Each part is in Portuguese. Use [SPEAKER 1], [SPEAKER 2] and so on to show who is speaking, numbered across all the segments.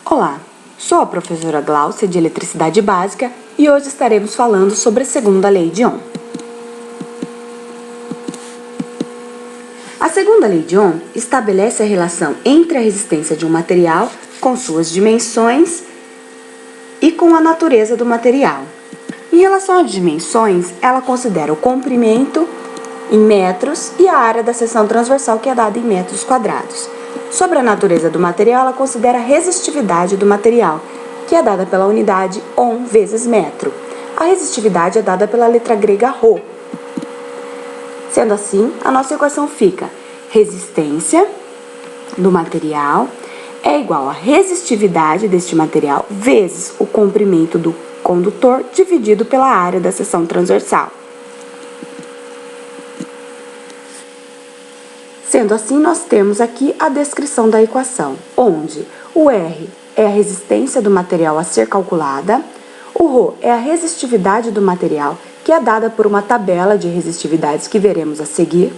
[SPEAKER 1] Olá, sou a professora Gláucia de Eletricidade Básica e hoje estaremos falando sobre a segunda lei de Ohm. A segunda lei de Ohm estabelece a relação entre a resistência de um material com suas dimensões e com a natureza do material. Em relação às dimensões, ela considera o comprimento em metros e a área da seção transversal, que é dada em metros quadrados. Sobre a natureza do material, ela considera a resistividade do material, que é dada pela unidade Ohm vezes metro. A resistividade é dada pela letra grega Rho. Sendo assim, a nossa equação fica: resistência do material é igual à resistividade deste material vezes o comprimento do condutor dividido pela área da seção transversal. Sendo assim, nós temos aqui a descrição da equação, onde o R é a resistência do material a ser calculada, o Rho é a resistividade do material, que é dada por uma tabela de resistividades que veremos a seguir,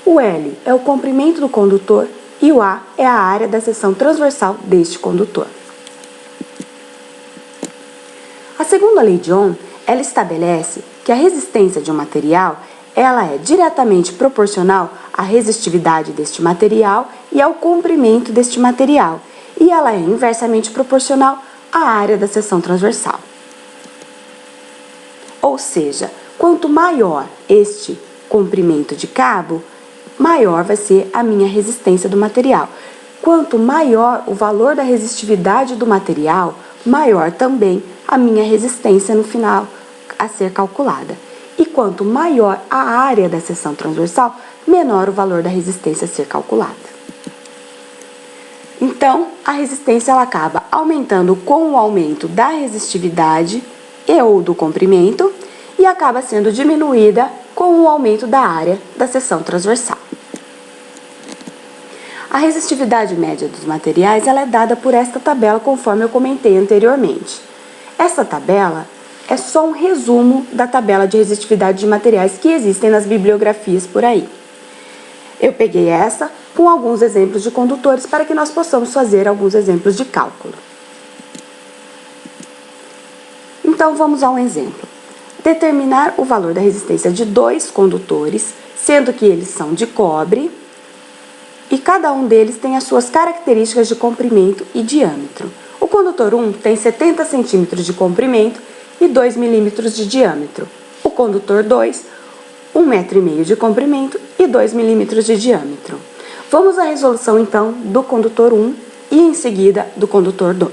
[SPEAKER 1] o L é o comprimento do condutor e o A é a área da seção transversal deste condutor. A segunda lei de Ohm, ela estabelece que a resistência de um material ela é diretamente proporcional à resistividade deste material e ao comprimento deste material, e ela é inversamente proporcional à área da seção transversal. Ou seja, quanto maior este comprimento de cabo, maior vai ser a minha resistência do material. Quanto maior o valor da resistividade do material, maior também a minha resistência no final a ser calculada. E quanto maior a área da seção transversal, menor o valor da resistência a ser calculada. Então, a resistência ela acaba aumentando com o aumento da resistividade e ou do comprimento e acaba sendo diminuída com o aumento da área da seção transversal. A resistividade média dos materiais ela é dada por esta tabela, conforme eu comentei anteriormente. Essa tabela é só um resumo da tabela de resistividade de materiais que existem nas bibliografias por aí. Eu peguei essa com alguns exemplos de condutores para que nós possamos fazer alguns exemplos de cálculo. Então, vamos a um exemplo. Determinar o valor da resistência de dois condutores, sendo que eles são de cobre, e cada um deles tem as suas características de comprimento e diâmetro. O condutor 1 tem 70 centímetros de comprimento e 2 milímetros de diâmetro. O condutor 2, 1,5 metro de comprimento e 2 milímetros de diâmetro. Vamos à resolução, então, do condutor 1 e, em seguida, do condutor 2.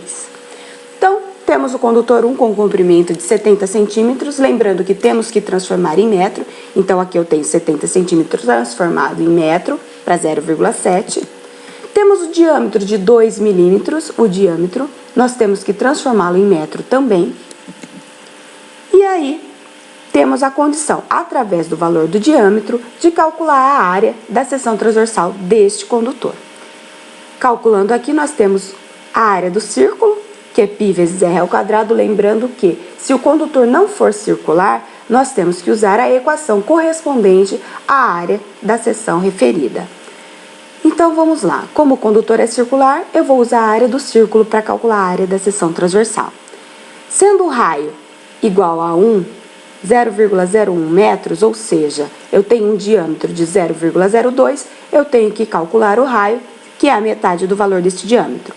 [SPEAKER 1] Então, temos o condutor 1 com comprimento de 70 centímetros, lembrando que temos que transformar em metro. Então, aqui eu tenho 70 centímetros transformado em metro para 0,7. Temos o diâmetro de 2 milímetros, o diâmetro, nós temos que transformá-lo em metro também. E aí, temos a condição, através do valor do diâmetro, de calcular a área da seção transversal deste condutor. Calculando aqui, nós temos a área do círculo, que é π vezes r ao quadrado, lembrando que, se o condutor não for circular, nós temos que usar a equação correspondente à área da seção referida. Então, vamos lá. Como o condutor é circular, eu vou usar a área do círculo para calcular a área da seção transversal. Sendo o raio igual a 0,01 metros, ou seja, eu tenho um diâmetro de 0,02, eu tenho que calcular o raio, que é a metade do valor deste diâmetro.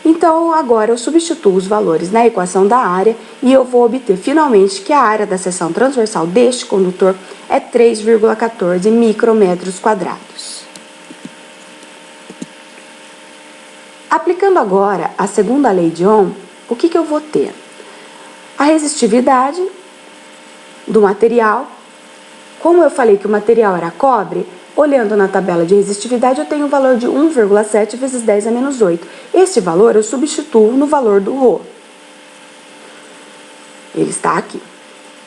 [SPEAKER 1] Então, agora eu substituo os valores na equação da área e eu vou obter finalmente que a área da seção transversal deste condutor é 3,14 micrometros quadrados. Aplicando agora a segunda lei de Ohm, o que eu vou ter? A resistividade do material. Como eu falei que o material era cobre, olhando na tabela de resistividade eu tenho o valor de 1,7 vezes 10 a menos 8. Este valor eu substituo no valor do Rho. Ele está aqui.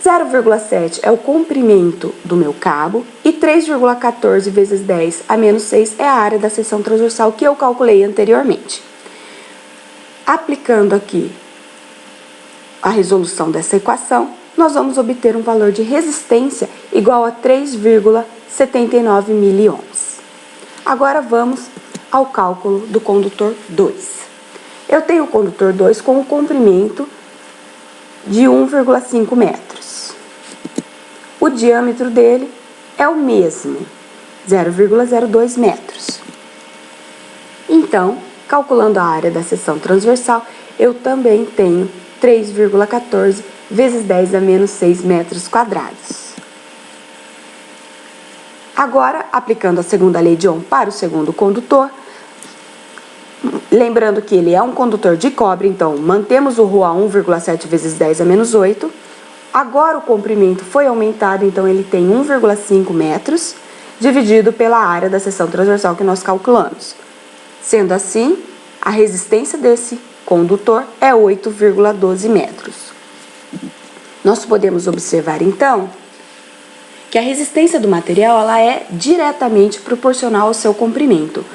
[SPEAKER 1] 0,7 é o comprimento do meu cabo e 3,14 vezes 10 a menos 6 é a área da seção transversal que eu calculei anteriormente. Aplicando aqui a resolução dessa equação, nós vamos obter um valor de resistência igual a 3,79 miliohms. Agora vamos ao cálculo do condutor 2. Eu tenho o condutor 2 com o comprimento de 1,5 metros. O diâmetro dele é o mesmo, 0,02 metros. Então, calculando a área da seção transversal, eu também tenho 3,14 vezes 10 a menos 6 metros quadrados. Agora, aplicando a segunda lei de Ohm para o segundo condutor, lembrando que ele é um condutor de cobre, então mantemos o ρ a 1,7 vezes 10 a menos 8. Agora o comprimento foi aumentado, então ele tem 1,5 metros, dividido pela área da seção transversal que nós calculamos. Sendo assim, a resistência desse condutor é 8,12 metros. Nós podemos observar, então, que a resistência do material ela é diretamente proporcional ao seu comprimento.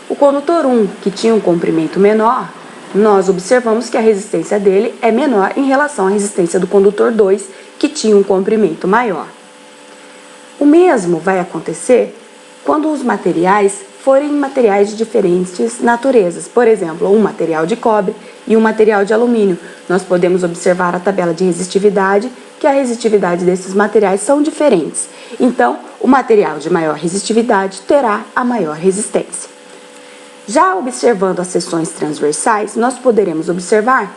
[SPEAKER 1] O condutor 1, que tinha um comprimento menor, nós observamos que a resistência dele é menor em relação à resistência do condutor 2, que tinha um comprimento maior. O mesmo vai acontecer quando os materiais forem materiais de diferentes naturezas. Por exemplo, um material de cobre e um material de alumínio. Nós podemos observar a tabela de resistividade, que a resistividade desses materiais são diferentes. Então, o material de maior resistividade terá a maior resistência. Já observando as seções transversais, nós poderemos observar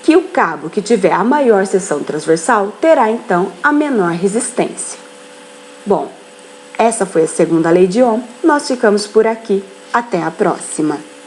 [SPEAKER 1] que o cabo que tiver a maior seção transversal terá, então, a menor resistência. Bom, essa foi a segunda lei de Ohm. Nós ficamos por aqui. Até a próxima!